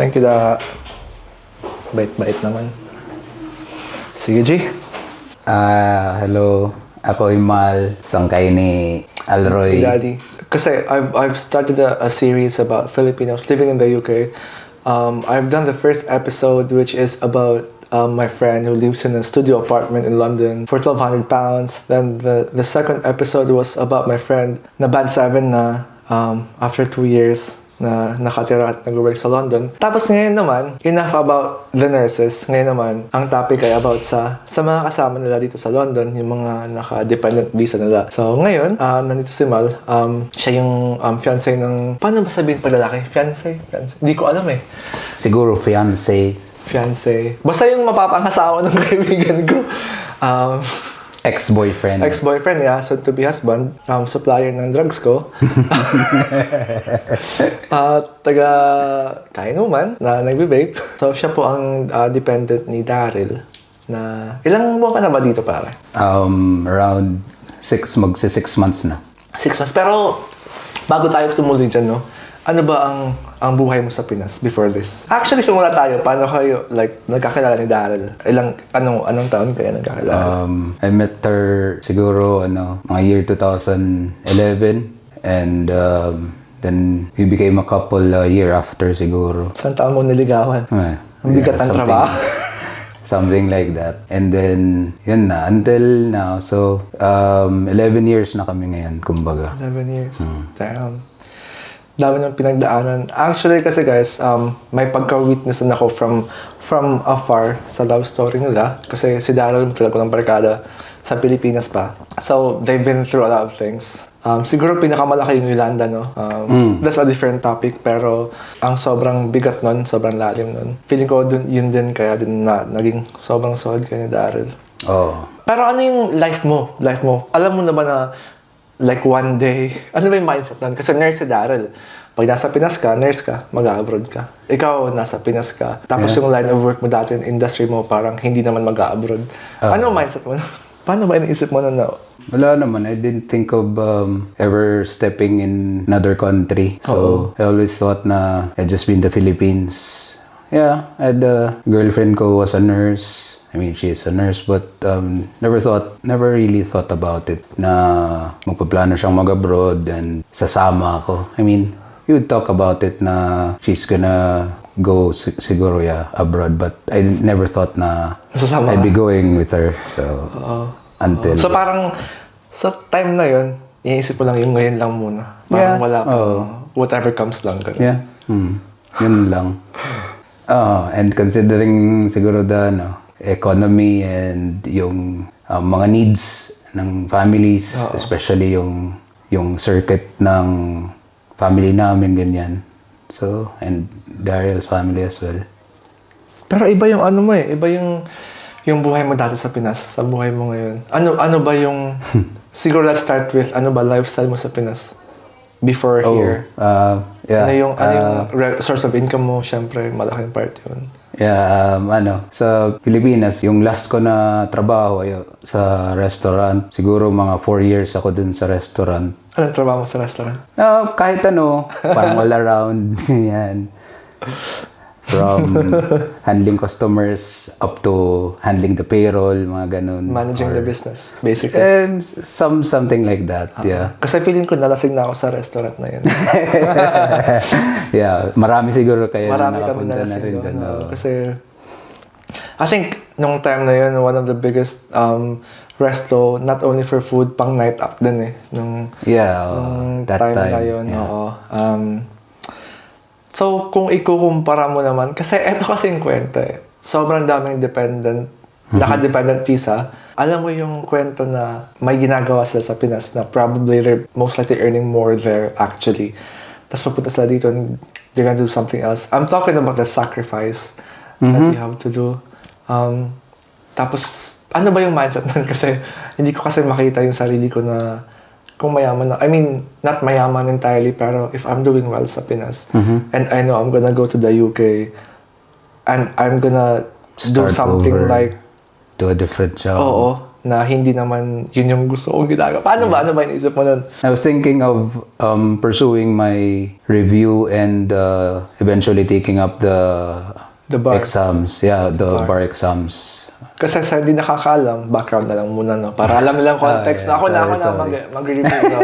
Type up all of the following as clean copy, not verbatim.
Thank you, da. Bait-bait naman. Sige, G. Hello. Ako Mal, sangkay ni Alroy. Daddy. Kasi I've started a series about Filipinos living in the UK. I've done the first episode, which is about my friend who lives in a studio apartment in London for £1,200. Then the second episode was about my friend na band 7 na after 2 years na nakatira at nag-work sa London. Tapos ngayon naman, enough about the nurses. Ngayon naman, ang topic ay about sa mga kasama nila dito sa London, yung mga naka-dependent visa nila. So ngayon, nandito si Mal. Siya yung fiancé ng... Paano ba sabihin pa lalaki? Fiancé? Hindi ko alam eh. Siguro fiancé. Basta yung mapapangasawa ng kaibigan ko. Ex-boyfriend, yeah. Soon to be husband. Supplier ng drugs ko. Taga Kainuman na nagbe-vape. So, siya po ang dependent ni Daryl. Na ilang buwan ka na ba dito, pare? Around 6 months na. 6 months. Pero, bago tayo tumuloy dyan, no? Ano ba ang buhay mo sa Pinas before this? Actually, simula tayo. Paano kayo, nagkakilala ni Daryl? Anong taon kayo nagkakilala? I met her siguro, mga year 2011. And then, we became a couple a year after siguro. Saan taon mo niligawan? Ang bigat ng trabaho. Something like that. And then, yun na. Until now. So, 11 years na kami ngayon, kumbaga. 11 years. Damn. Dami ng pinagdaanan. Actually, kasi guys, may pagka-witness na ako from afar sa love story nila. Kasi si Daryl talaga ng barkada sa Pilipinas pa. So, they've been through a lot of things. Siguro pinakamalaki yung Yolanda, no? That's a different topic. Pero ang sobrang bigat nun, sobrang lalim nun. Feeling ko yun din kaya din na naging sobrang solid kayo ni Daryl. Oh. Pero ano yung life mo? Alam mo na ba na one day, ano ba yung mindset nun? Kasi nurse si Daryl. Pag nasa Pinas ka, nurse ka, mag-abroad ka. Ikaw, nasa Pinas ka. Tapos yung line of work mo dati, in industry mo, parang hindi naman mag-abroad. Ano mindset mo? Paano ba iniisip mo na? Wala naman. I didn't think of ever stepping in another country. So, I always thought na I'd just been in the Philippines. Yeah, I had a girlfriend ko was a nurse. I mean, she is a nurse, but never really thought about it na magpaplano siyang mag-abroad and sasama ako. I mean, you would talk about it na she's gonna go siguro, abroad, but I never thought na sasama I'd be going with her. So, until... So, parang sa time na yun, iniisip mo lang yung ngayon lang muna. Parang wala pa. Whatever comes lang. Ganun. Yeah. Yun lang. And considering siguro economy and yung mga needs ng families, especially yung circuit ng family namin, ganyan. So, and Daryl's family as well. Pero iba yung ano mo iba yung buhay mo dati sa Pinas, sa buhay mo ngayon. Ano ba yung, siguro let's start with, ano ba lifestyle mo sa Pinas before here? Yeah. Ano yung source of income mo? Syempre, malaking part yun. Yeah, sa Pilipinas, yung last ko na trabaho sa restaurant, siguro mga 4 years ako dun sa restaurant. Anong trabaho mo sa restaurant? Kahit parang all around, yan. From handling customers up to handling the payroll, mga ganun. Managing the business, basically. And something like that, yeah. Kasi feeling ko nalasing na ako sa restaurant na yun. Yeah, marami siguro kayo na nakapunta na rin doon. Kasi, I think, nung time na yun, one of the biggest resto, not only for food, pang night out din nung that time na yun, So, kung ikukumpara mo naman, kasi eto kasi yung kwento Sobrang daming naka-dependent visa. Alam mo yung kwento na may ginagawa sila sa Pinas na probably they're most likely earning more there actually. Tapos papunta sila dito and they're gonna do something else. I'm talking about the sacrifice that you have to do. Tapos, ano ba yung mindset nun? Kasi hindi ko kasi makita yung sarili ko na kung mayaman na, I mean, not mayaman entirely, pero if I'm doing well sa Pinas, and I know I'm gonna go to the UK, and I'm gonna do something like... Do a different job. Oo. na hindi naman yun yung gusto kong ginagawa. Paano ba? Ano ba iniisip mo nun? I was thinking of pursuing my review and eventually taking up The bar. exams. Yeah, the bar exams. Kasi sa hindi nakakaalam, background na lang muna, no? Para alam nilang context. yeah, Ako na sorry. mag-review. No?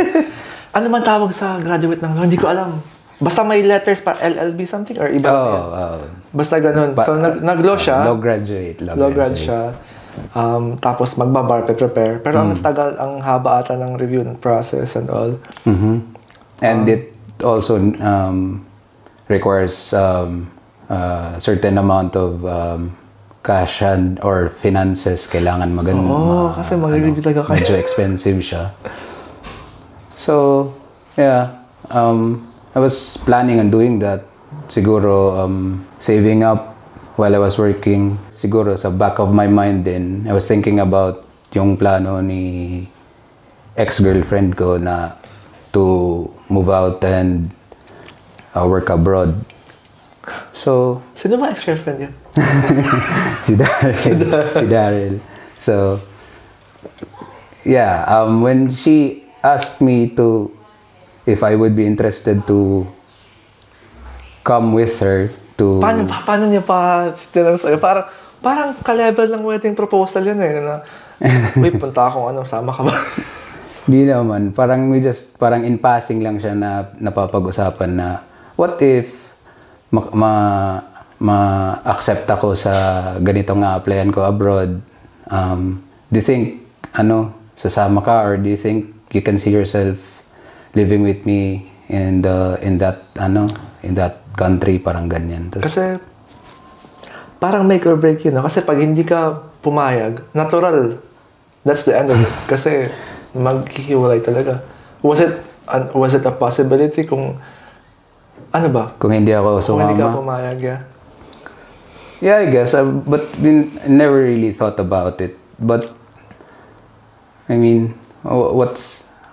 Ano man tawag sa graduate ng law? Hindi ko alam. Basta may letters pa, LLB something or iba. Basta ganun. So, nag-law siya. Law graduate. Law grad siya. Tapos magbabar, prepare. Pero ang tagal, ang haba ata ng review process and all. And it also requires certain amount of cash and or finances. Kailangan Kasi mag-review talaga kayo. Medyo expensive siya. So, yeah. I was planning on doing that. Siguro, saving up while I was working. Siguro, sa back of my mind din, I was thinking about yung plano ni ex-girlfriend ko na to move out and work abroad. So, Sino ba ex-girlfriend yun? si Daryl. So, yeah, when she asked me if I would be interested to come with her to... Paano niya pa tinanong sa'yo? Parang ka-level ng wedding proposal yun eh. Na, wait, punta akong sama ka ba? Di naman. Parang in passing lang siya na napapag-usapan na what if ma-accept ako sa ganitong applyan ko abroad? Do you think, sasama ka or do you think you can see yourself living with me in that country, parang ganyan. Kasi parang make or break yun, no? Kasi pag hindi ka pumayag, natural, that's the end of it. Kasi maghihiwalay talaga. Was it a possibility kung ano ba? Kung hindi ako sumama? Kung hindi ka pumayag, yeah. Yeah, I guess. But I never really thought about it. But I mean,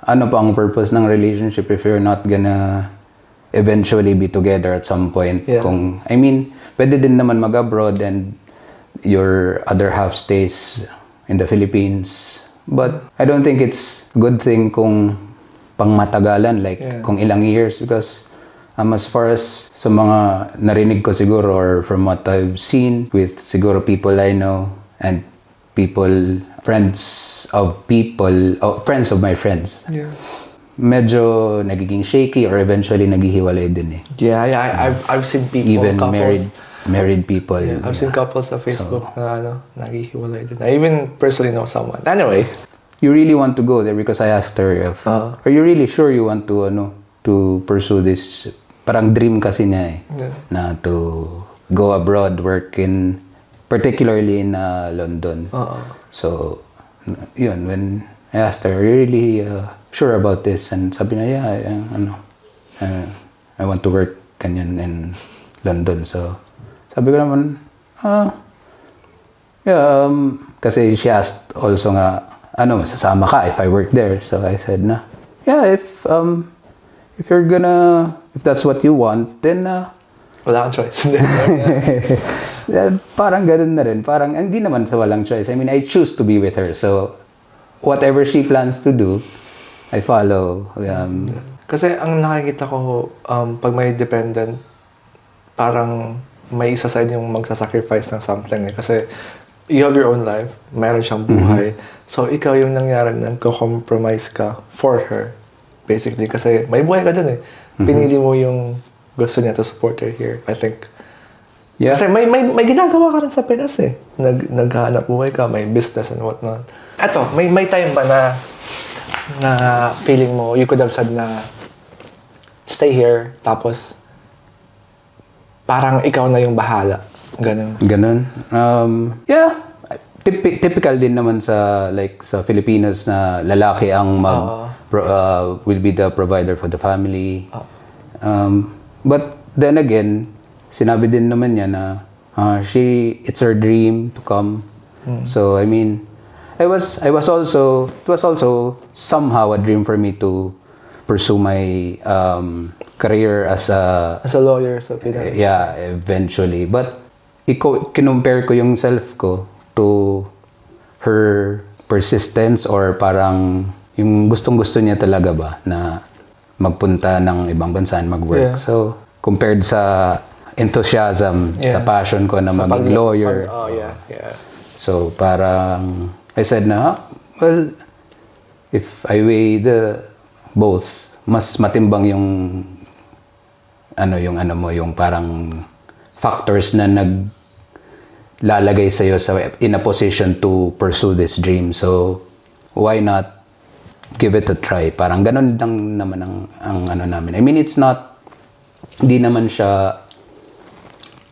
ano pa ang purpose ng relationship if you're not gonna eventually be together at some point? Yeah. Pwede din naman mag-abroad and your other half stays in the Philippines. But I don't think it's good thing kung pangmatagalan, kung ilang years, because as far as sa mga narinig ko siguro or from what I've seen with siguro people I know and friends of my friends. Yeah. Medyo nagiging shaky or eventually naghihiwalay din eh. Yeah. I've seen people, Even couples. married people. Yeah, I've seen couples sa Facebook na naghihiwalay din. I even personally know someone. Anyway. You really want to go there because I asked her if, are you really sure you want to pursue this? Parang dream kasi niya eh. Yeah. Na to go abroad, particularly in London. So, yun, when I asked her, are you really sure about this? And sabi niya, I want to work kanyan in London. So, sabi ko naman, yeah, kasi she asked also nga, masasama ka if I work there? So I said na, yeah, if that's what you want, then wala kang choice. Parang ganun na rin. Parang hindi naman sa walang choice. I choose to be with her. So, whatever she plans to do, I follow. Kasi ang nakikita ko, pag may dependent, parang may isa sa inyo yung magsasacrifice ng something. Kasi you have your own life. Meron siyang buhay. So, ikaw yung nangyari nagko-compromise ka for her. Basically. Kasi may buhay ka dun eh. Pinili mo yung gusto niya to support her here. I think. Yeah. Kasi may ginagawa ka rin sa Pinas eh. Naghahanap buhay ka, may business and whatnot. Eto, may time ba na feeling mo, you could have said na stay here, tapos parang ikaw na yung bahala. Ganun. Yeah. Typical din naman sa Filipinos na lalaki ang will be the provider for the family. But then again, sinabi din naman niya na it's her dream to come. So it was also somehow a dream for me to pursue my career as a lawyer sa Pinas. Yeah, eventually. But kinumpare ko yung self ko to her persistence or parang yung gustong-gusto niya talaga ba na magpunta ng ibang bansa and mag-work. Yeah. So, compared sa enthusiasm, sa passion ko na maging lawyer. Oh, yeah. So, parang I said na, well, if I weigh the both, mas matimbang yung yung parang factors na naglalagay sa'yo in a position to pursue this dream. So, why not give it a try? Parang ganun lang naman ang namin. I mean, it's not, hindi naman siya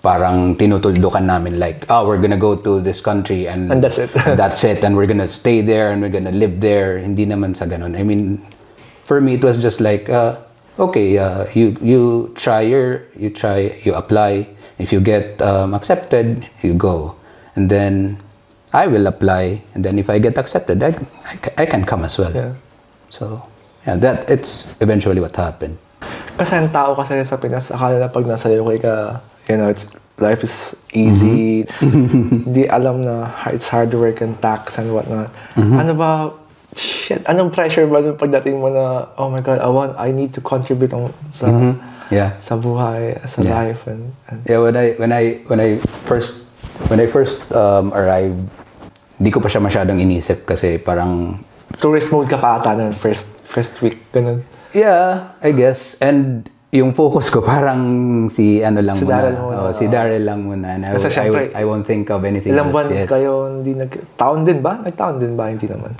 parang tinutuldukan namin like, we're gonna go to this country and that's it. That's it. And we're gonna stay there and we're gonna live there. Hindi naman sa ganun. I mean, for me, it was just like, okay, you try, you apply. If you get accepted, you go. And then I will apply. And then if I get accepted, I can come as well. Yeah. So, yeah, it's eventually what happened. Kasi ang tao kasi sa Pinas, akala na pag nasa UK ka, life is easy. Di alam na it's hard work and tax and whatnot. Ano ba, anong pressure ba dun pagdating mo na, oh my God, I need to contribute sa buhay, sa life and yeah, when I first arrived, di ko pa siya masyadong inisip kasi parang tourist mode ka pa ata nun, first week, ganun. Yeah, I guess. And yung focus ko parang si Daryl muna. Si Daryl lang muna. And I won't think of anything ilang else buwan yet. kayo hindi taon din ba? Nagtaon din ba? Hindi naman.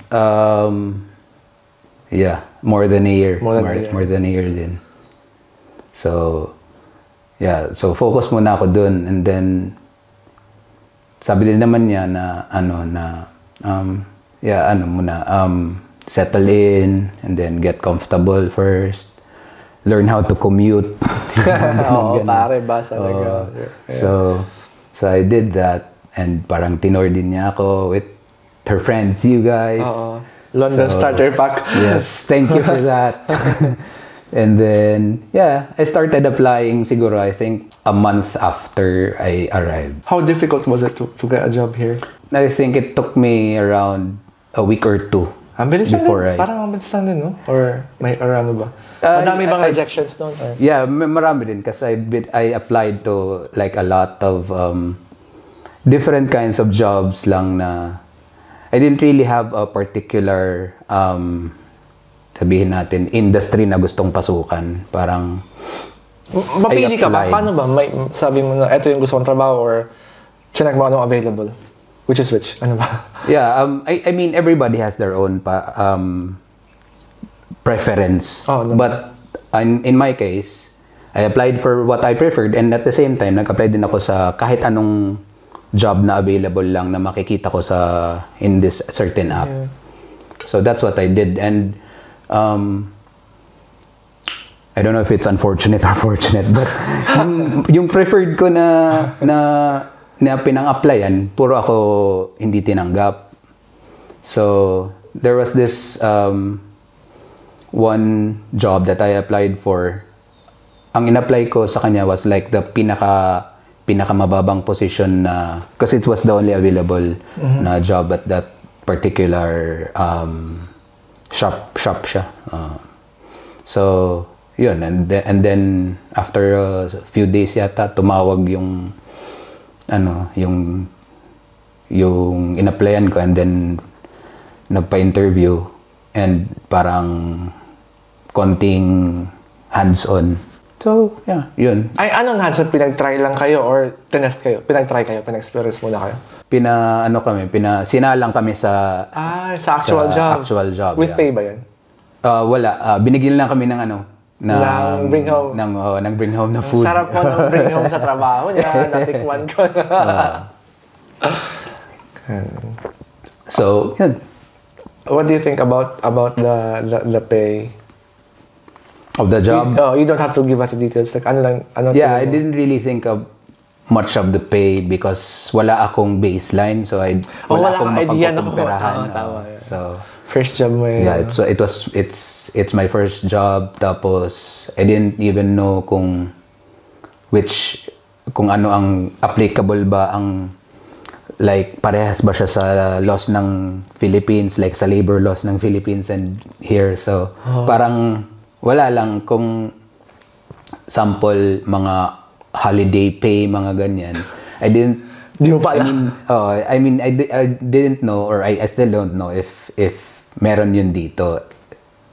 Yeah, more than a year. More than a year din. So, yeah. So, focus muna ako dun. And then, sabi din naman niya na, settle in and then get comfortable first. Learn how to commute. Pare, basa talaga. So I did that and parang tinor din niya ako with her friends, you guys. London starter pack. Yes, thank you for that. And then, I started applying siguro, I think, a month after I arrived. How difficult was it to get a job here? I think it took me around a week or two. Ang bilis lang din. Before Parang ang bilis lang din, no? Or ano ba? Madami bang rejections noon? Yeah, marami din kasi I applied to like a lot of different kinds of jobs lang na I didn't really have a particular sabihin natin industry na gustong pasukan. Parang mapili ka ba? Paano ba? Sabi mo na ito yung gusto kong trabaho or chinek mo anong available? Which is which? Ano ba? Yeah, I mean everybody has their own preference. But in my case, I applied for what I preferred and at the same time, nag-apply din ako sa kahit anong job na available lang na makikita ko in this certain app. Yeah. So that's what I did and I don't know if it's unfortunate or fortunate but yung preferred ko na pinang-applyan, puro ako hindi tinanggap. So there was this one job that I applied for. Ang in-apply ko sa kanya was like the pinakamababang position na kasi it was the only available na job at that particular shop siya. So yun and then after a few days yata tumawag yung in-applyan ko and then nagpa-interview and parang konting hands-on. So, yeah, yun. Ay, anong hands-on? Pinag-try lang kayo or tinest kayo? Pinag-try kayo? Pinag-experience muna kayo? Sinalang kami sa actual job? Actual job, With pay ba yan? Wala. Binigyan lang kami ng ng bring home. Ng bring home na food. Sarap po ng bring home sa trabaho niya. Natikman ko na. So, yun. What do you think about the pay? Of the job? You don't have to give us the details. Like, I didn't really think of much of the pay because wala akong baseline. So, wala akong mapagkukumpirahan. Tama. So, first job mo yun. Yeah, so it's my first job. Tapos, I didn't even know kung ano ang applicable ba ang like parehas ba siya sa laws ng Philippines, like sa labor laws ng Philippines and here. So parang wala lang kung sample mga holiday pay, mga ganyan. I didn't Di mo pa I didn't know, or I still don't know if meron yun dito,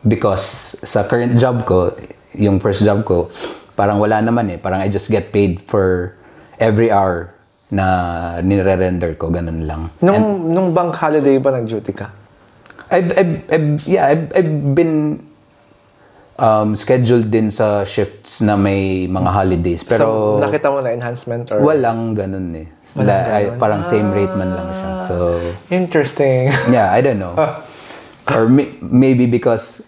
because sa current job ko, yung first job ko, parang wala naman parang I just get paid for every hour na nire-render ko, ganun lang. Nung bank holiday ba nag-duty ka? I've been scheduled din sa shifts na may mga holidays, pero So, nakita mo na enhancement or? walang ganun parang same rate man lang siya. So, Interesting. yeah, I don't know. Or maybe because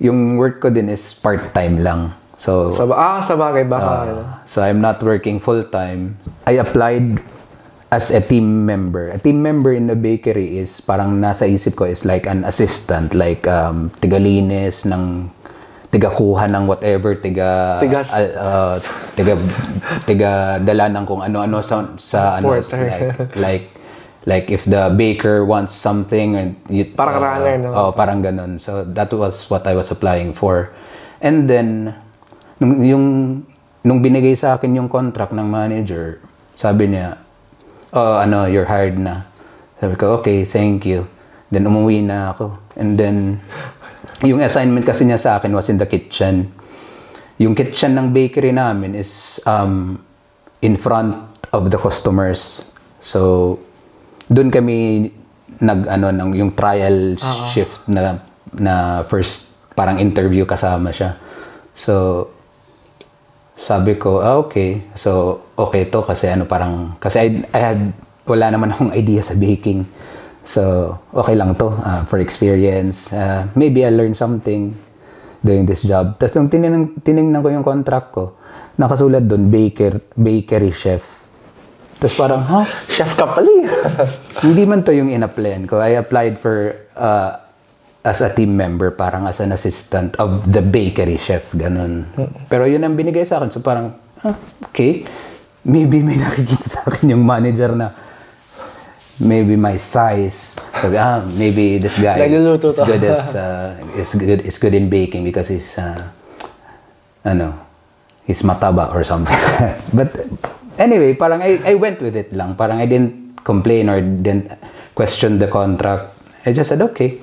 yung work ko din is part-time lang. So, Sa bagay baka. so I'm not working full-time. I applied as a team member. A team member in the bakery is parang nasa isip ko is like an assistant, like tigalinis ng tigakuha ng whatever, Tigas. tiga dala ng kung ano-ano sa ano, Porter. like if the baker wants something, and Parang runner, no? Oh, parang ganun. So that was what I was applying for. And then nung binigay sa akin yung contract ng manager, sabi niya, you're hired na. Sabi ko, okay, thank you. Then umuwi na ako. And then yung assignment kasi niya sa akin was in the kitchen. Yung kitchen ng bakery namin is in front of the customers. So doon kami yung trial shift na first parang interview, kasama siya. So sabi ko, okay. So okay to kasi kasi I had wala naman akong idea sa baking. So, okay lang to for experience. Maybe I'll learn something doing this job. Tapos nung tinignan ko yung contract ko, nakasulat doon, bakery chef. Tapos parang, Chef ka pala. Hindi man to yung in-applyan ko. I applied for as a team member, parang as an assistant of the bakery chef, ganun. Pero yun ang binigay sa akin. So parang, okay. Maybe may nakikita sa akin yung manager na maybe my size. Sabi, maybe this guy Nagluluto is to. good is good in baking because he's he's mataba or something. But anyway, parang I went with it lang. Parang I didn't complain or didn't question the contract. I just said, okay.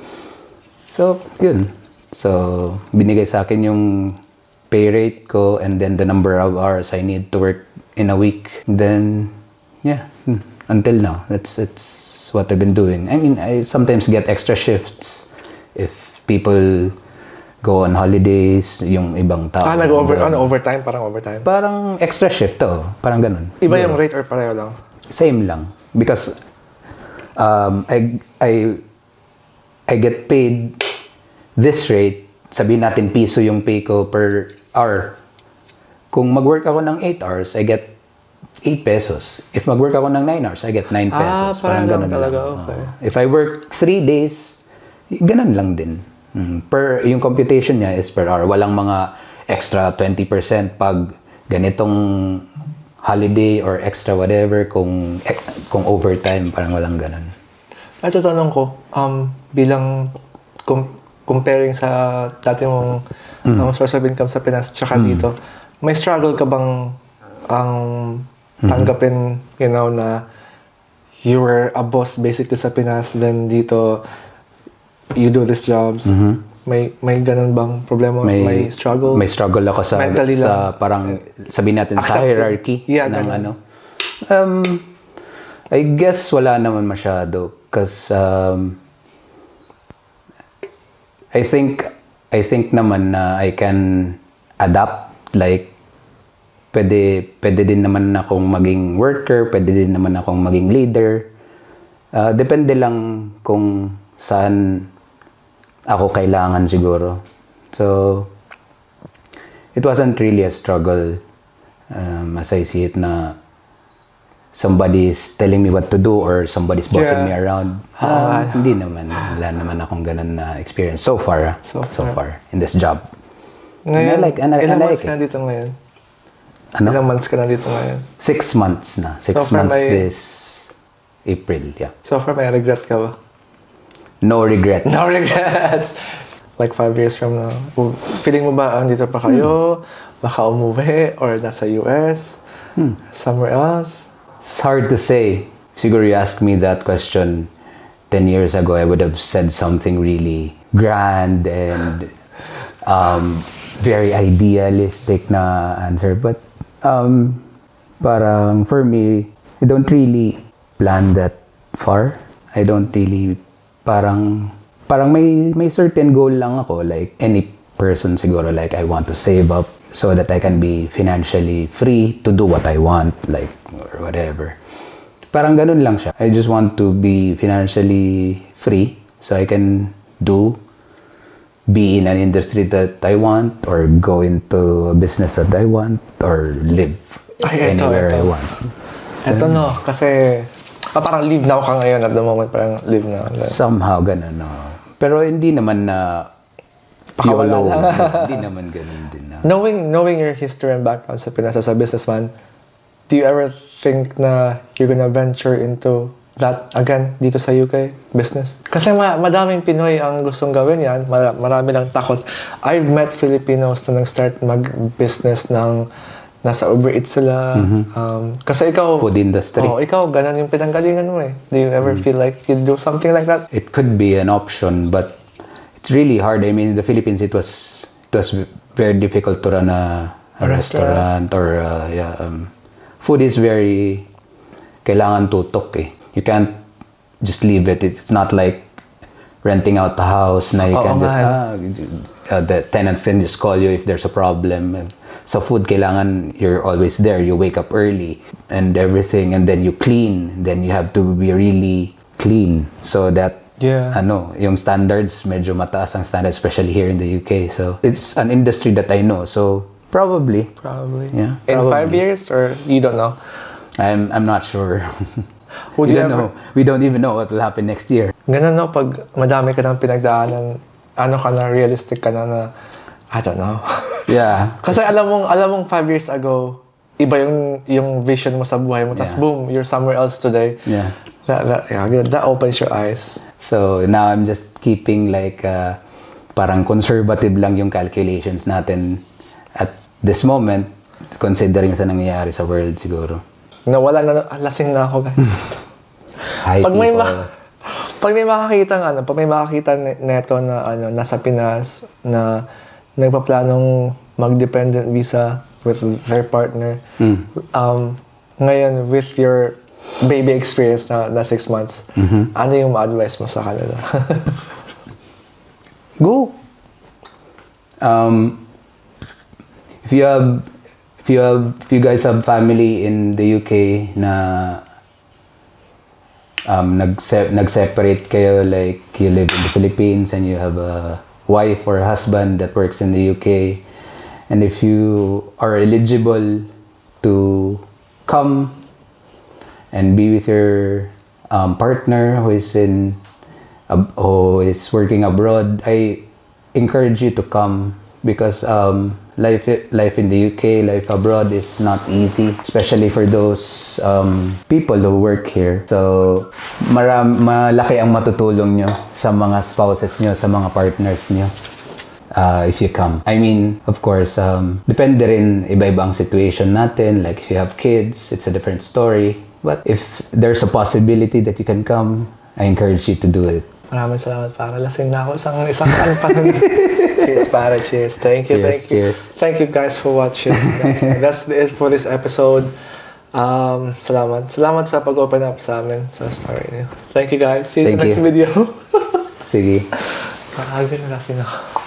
So, yun. So, binigay sa akin yung pay rate ko and then the number of hours I need to work in a week. Then, yeah. Until now, that's what I've been doing. I mean, I sometimes get extra shifts if people go on holidays, yung ibang tao. Overtime? Parang overtime? Parang extra shift to. Parang ganun. Iba yung rate or pareho lang? Same lang. Because I get paid this rate, sabihin natin piso yung pay ko per hour. Kung mag-work ako ng 8 hours, I get 8 pesos. If mag-work ako ng 9 hours, I get 9 pesos. Parang ganun talaga. lang. Okay. If I work 3 days, ganun lang din. Yung computation niya is per hour. Walang mga extra 20% pag ganitong holiday or extra whatever kung overtime, parang walang ganun. Ito tanong ko, bilang comparing sa dati mong source of income sa Pinas tsaka dito, may struggle ka bang tanggapin, na you were a boss basically sa Pinas, then dito you do these jobs. May ganun bang problema? May struggle? May struggle ako sa Mentally sa parang sabihin natin sa hierarchy ng ganun. I guess wala naman masyado because I think naman na I can adapt, like pwede din naman akong maging worker, pwede din naman akong maging leader. Depende lang kung saan ako kailangan siguro. So, it wasn't really a struggle as I see it na somebody's telling me what to do or somebody's bossing me around. Hindi naman. Wala naman akong ganun na experience so far. So far in this job. Ngayon, I ilang like months ka na dito ngayon? Ano? Ilang months ka na dito ngayon? 6 months na. 6 So far, months may is April, yeah. So far, may regret ka ba? No regrets. No regrets! Like 5 years from now, feeling mo ba andito pa kayo? Baka umuwi? Or nasa US? Somewhere else? It's hard to say. Siguro you asked me that question 10 years ago, I would have said something really grand and very idealistic na answer. But parang for me, I don't really plan that far. I don't really parang may certain goal lang ako, like any person siguro, like I want to save up so that I can be financially free to do what I want, like or whatever. Parang ganun lang siya. I just want to be financially free so I can be in an industry that I want, or go into a business that I want, or live anywhere I want. Eto no, kasi parang live now ka ngayon at the moment, parang live now. Somehow ganun, no. Pero hindi naman na Pakawala YOLO. lang. Hindi naman ganun din na. Knowing your history and background sa Pinas as a businessman, do you ever think na you're gonna venture into that again dito sa UK business? Kasi madaming Pinoy ang gustong gawin yan. Marami lang takot. I've met Filipinos na nag-start mag-business ng nasa Uber Eats sila. Kasi ikaw... Food industry. Oh, ikaw, ganun yung pinanggalingan mo eh. Do you ever feel like you'd do something like that? It could be an option, but it's really hard. I mean, in the Philippines, it was very difficult to run a restaurant or food is very kailangan tutok eh. You can't just leave it. It's not like renting out the house na you can just the tenants can just call you if there's a problem. So food, kailangan you're always there. You wake up early and everything, and then you clean. Then you have to be really clean so that yung standards medyo mataas ang standards, especially here in the UK. So it's an industry that I know. So probably. Yeah. In 5 years, or you don't know? I'm not sure. Would you ever know? We don't even know what will happen next year. Ganun no, pag madami ka ng pinagdaanan, ano ka na, realistic ka na, I don't know. Yeah. Kasi alam mong 5 years ago, iba yung vision mo sa buhay mo, tas boom, you're somewhere else today. Yeah. That opens your eyes. So now I'm just keeping like parang conservative lang yung calculations natin at this moment, considering sa nangyayari sa world siguro. Nawala na, lasing na ako. Hi, pag people. Pag may makakita neto na nasa Pinas na nagpaplanong mag-dependent visa with their partner, ngayon with your baby experience na 6 months, ano yung ma-advise mo sa kanila? Go. If you guys have family in the UK na nag-separate kayo, like you live in the Philippines and you have a wife or a husband that works in the UK, and if you are eligible to come and be with your partner who is working abroad, I encourage you to come, because life in the UK, life abroad is not easy, especially for those people who work here. So malaki ang matutulong nyo sa mga spouses nyo, sa mga partners nyo if you come. I mean, of course, depende rin, iba-iba ang situation natin. Like if you have kids, it's a different story. But if there's a possibility that you can come, I encourage you to do it. Maraming salamat, para lasing na ako isang ano pa. Cheers, para. Cheers. Thank you. Cheers. Thank you guys for watching. That's it for this episode. Salamat sa pag-open up sa amin sa story niyo. Thank you guys. See you sa next video. Sige. Lasing ako.